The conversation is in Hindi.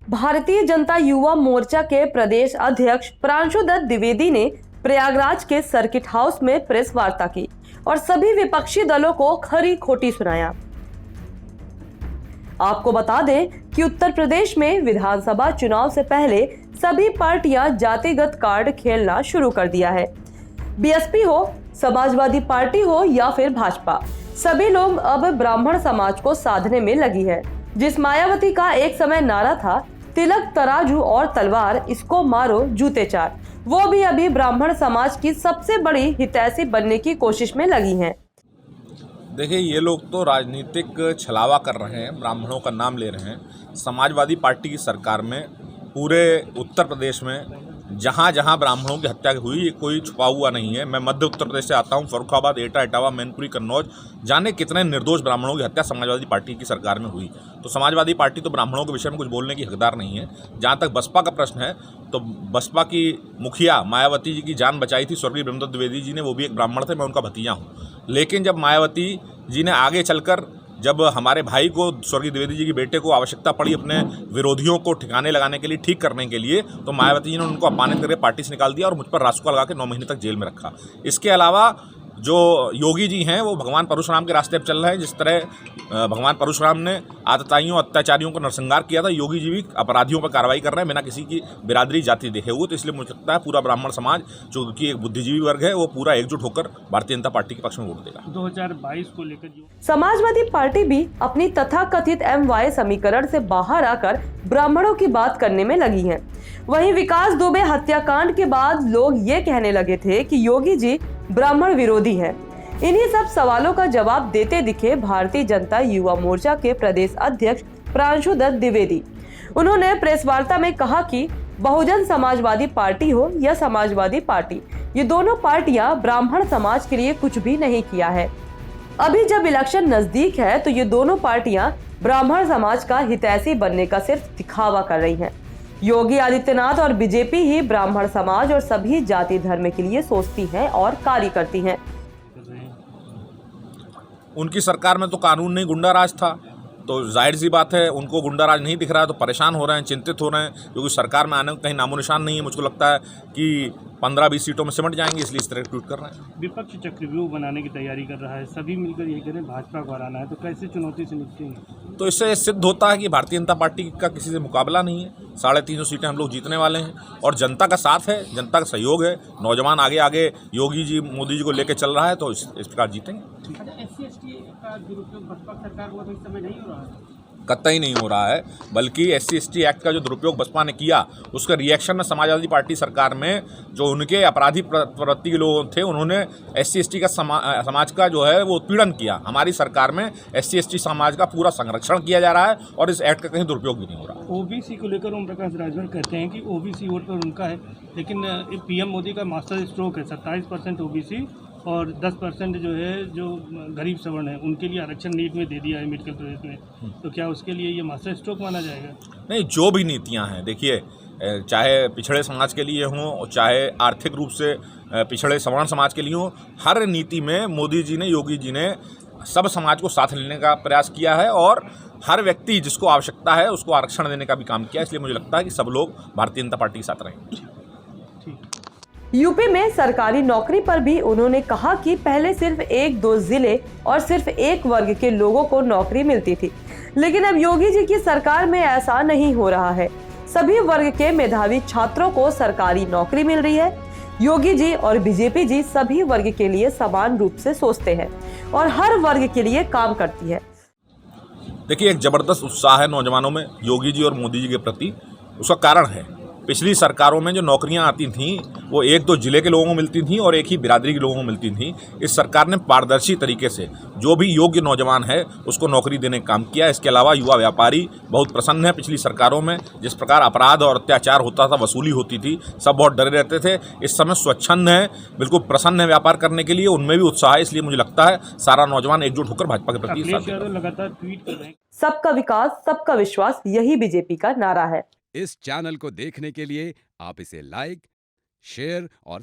भारतीय जनता युवा मोर्चा के प्रदेश अध्यक्ष प्रांशु दत्त द्विवेदी ने प्रयागराज के सर्किट हाउस में प्रेस वार्ता की और सभी विपक्षी दलों को खरी खोटी सुनाया। आपको बता दें कि उत्तर प्रदेश में विधानसभा चुनाव से पहले सभी पार्टियां जातिगत कार्ड खेलना शुरू कर दिया है। बीएसपी हो, समाजवादी पार्टी हो या फिर भाजपा, सभी लोग अब ब्राह्मण समाज को साधने में लगी है। जिस मायावती का एक समय नारा था तिलक तराजू और तलवार, इसको मारो जूते चार, वो भी अभी ब्राह्मण समाज की सबसे बड़ी हितैषी बनने की कोशिश में लगी हैं। देखिए, ये लोग तो राजनीतिक छलावा कर रहे हैं, ब्राह्मणों का नाम ले रहे हैं। समाजवादी पार्टी की सरकार में पूरे उत्तर प्रदेश में जहाँ जहाँ ब्राह्मणों की हत्या हुई, ये कोई छुपा हुआ नहीं है। मैं मध्य उत्तर प्रदेश से आता हूँ, फर्रुखाबाद, एटा, इटावा, मैनपुरी, कन्नौज, जाने कितने निर्दोष ब्राह्मणों की हत्या समाजवादी पार्टी की सरकार में हुई। तो समाजवादी पार्टी तो ब्राह्मणों के विषय में कुछ बोलने की हकदार नहीं है। जहाँ तक बसपा का प्रश्न है, तो बसपा की मुखिया मायावती जी की जान बचाई थी स्वर्गीय ब्रह्मदत्त द्विवेदी जी ने, वो भी एक ब्राह्मण थे, मैं उनका भतीजा हूँ। लेकिन जब मायावती जी ने आगे चलकर जब हमारे भाई को, स्वर्गीय द्विवेदी जी के बेटे को आवश्यकता पड़ी अपने विरोधियों को ठिकाने लगाने के लिए, ठीक करने के लिए, तो मायावती जी ने उनको अपमानित करके पार्टी से निकाल दिया और मुझ पर रासुका लगा के 9 महीने तक जेल में रखा। इसके अलावा जो योगी जी हैं वो भगवान परशुराम के रास्ते पर चल रहे हैं। जिस तरह भगवान परशुराम ने आतताइयों, अत्याचारियों को नरसंहार किया था, योगी जी भी अपराधियों पर कार्रवाई कर रहे हैं बिना किसी की बिरादरी जाति देखे हुए। तो इसलिए मुझे लगता है पूरा ब्राह्मण समाज, जो कि एक बुद्धिजीवी वर्ग है, वो पूरा एकजुट होकर भारतीय जनता पार्टी के पक्ष में वोट देगा। 2022 को लेकर समाजवादी पार्टी भी अपनी तथाकथित MY समीकरण से बाहर आकर ब्राह्मणों की बात करने में लगी है। वहीं विकास दुबे हत्याकांड के बाद लोग ये कहने लगे थे कि योगी जी ब्राह्मण विरोधी है। इन्हीं सब सवालों का जवाब देते दिखे भारतीय जनता युवा मोर्चा के प्रदेश अध्यक्ष प्रांशु दत्त द्विवेदी। उन्होंने प्रेस वार्ता में कहा कि बहुजन समाजवादी पार्टी हो या समाजवादी पार्टी, ये दोनों पार्टियां ब्राह्मण समाज के लिए कुछ भी नहीं किया है। अभी जब इलेक्शन नजदीक है तो ये दोनों पार्टियां ब्राह्मण समाज का हितैषी बनने का सिर्फ दिखावा कर रही हैं। योगी आदित्यनाथ और बीजेपी ही ब्राह्मण समाज और सभी जाति धर्म के लिए सोचती हैं और कार्य करती हैं। उनकी सरकार में तो कानून नहीं, गुंडा राज था, तो जाहिर सी बात है उनको गुंडा राज नहीं दिख रहा है, तो परेशान हो रहे हैं, चिंतित हो रहे हैं, क्योंकि सरकार में आने का कहीं नामो निशान नहीं है। मुझको लगता है कि 15-20 सीटों में सिमट जाएंगे, इसलिए इस तरह ट्वीट कर रहे हैं। विपक्ष चक्रव्यूह बनाने की तैयारी कर रहा है, सभी मिलकर ये कह रहे हैं भाजपा को हराना है, तो कैसे चुनौती से निपटेंगे? तो इससे सिद्ध होता है कि भारतीय जनता पार्टी का किसी से मुकाबला नहीं है। 350 सीटें हम लोग जीतने वाले हैं और जनता का साथ है, जनता का सहयोग है। नौजवान आगे आगे योगी जी, मोदी जी को लेकर चल रहा है, तो इस प्रकार जीतेंगे। SC/ST का दुरुपयोग बसपा सरकार को इस समय नहीं हो रहा है? कतई नहीं हो रहा है, बल्कि SC/ST एक्ट का जो दुरुपयोग बसपा ने किया, उसका रिएक्शन में समाजवादी पार्टी सरकार में जो उनके अपराधी प्रवृत्ति के लोग थे, उन्होंने SC/ST का समाज का जो है वो उत्पीड़न किया। हमारी सरकार में SC/ST समाज का पूरा संरक्षण किया जा रहा है और इस एक्ट का कहीं दुरुपयोग भी नहीं हो रहा। OBC को लेकर ओम प्रकाश राजभर कहते हैं कि OBC वोट पर उनका है, लेकिन PM मोदी का मास्टर स्ट्रोक है। 27% OBC और 10% जो है, जो गरीब सवर्ण है, उनके लिए आरक्षण नीट में दे दिया है मेडिकल प्रदेश में, तो क्या उसके लिए ये मास्टर स्ट्रोक माना जाएगा? नहीं, जो भी नीतियां हैं, देखिए, चाहे पिछड़े समाज के लिए हों, चाहे आर्थिक रूप से पिछड़े सवर्ण समाज के लिए हों, हर नीति में मोदी जी ने, योगी जी ने सब समाज को साथ लेने का प्रयास किया है और हर व्यक्ति जिसको आवश्यकता है उसको आरक्षण देने का भी काम किया। इसलिए मुझे लगता है कि सब लोग भारतीय जनता पार्टी के साथ रहेंगे। यूपी में सरकारी नौकरी पर भी उन्होंने कहा कि पहले सिर्फ 1-2 जिले और सिर्फ एक वर्ग के लोगों को नौकरी मिलती थी, लेकिन अब योगी जी की सरकार में ऐसा नहीं हो रहा है। सभी वर्ग के मेधावी छात्रों को सरकारी नौकरी मिल रही है। योगी जी और बीजेपी जी सभी वर्ग के लिए समान रूप से सोचते हैं और हर वर्ग के लिए काम करती है। देखिए, एक जबरदस्त उत्साह है नौजवानों में योगी जी और मोदी जी के प्रति। उसका कारण है, पिछली सरकारों में जो नौकरियां आती थीं वो 1-2 जिले के लोगों को मिलती थीं और एक ही बिरादरी के लोगों को मिलती थीं। इस सरकार ने पारदर्शी तरीके से जो भी योग्य नौजवान है उसको नौकरी देने का काम किया। इसके अलावा युवा व्यापारी बहुत प्रसन्न है। पिछली सरकारों में जिस प्रकार अपराध और अत्याचार होता था, वसूली होती थी, सब बहुत डरे रहते थे। इस समय स्वच्छंद है, बिल्कुल प्रसन्न है व्यापार करने के लिए, उनमें भी उत्साह है। इसलिए मुझे लगता है सारा नौजवान एकजुट होकर भाजपा के प्रति लगातार ट्वीट कर रहे हैं। सबका विकास, सबका विश्वास, यही बीजेपी का नारा है। इस चैनल को देखने के लिए आप इसे लाइक, शेयर और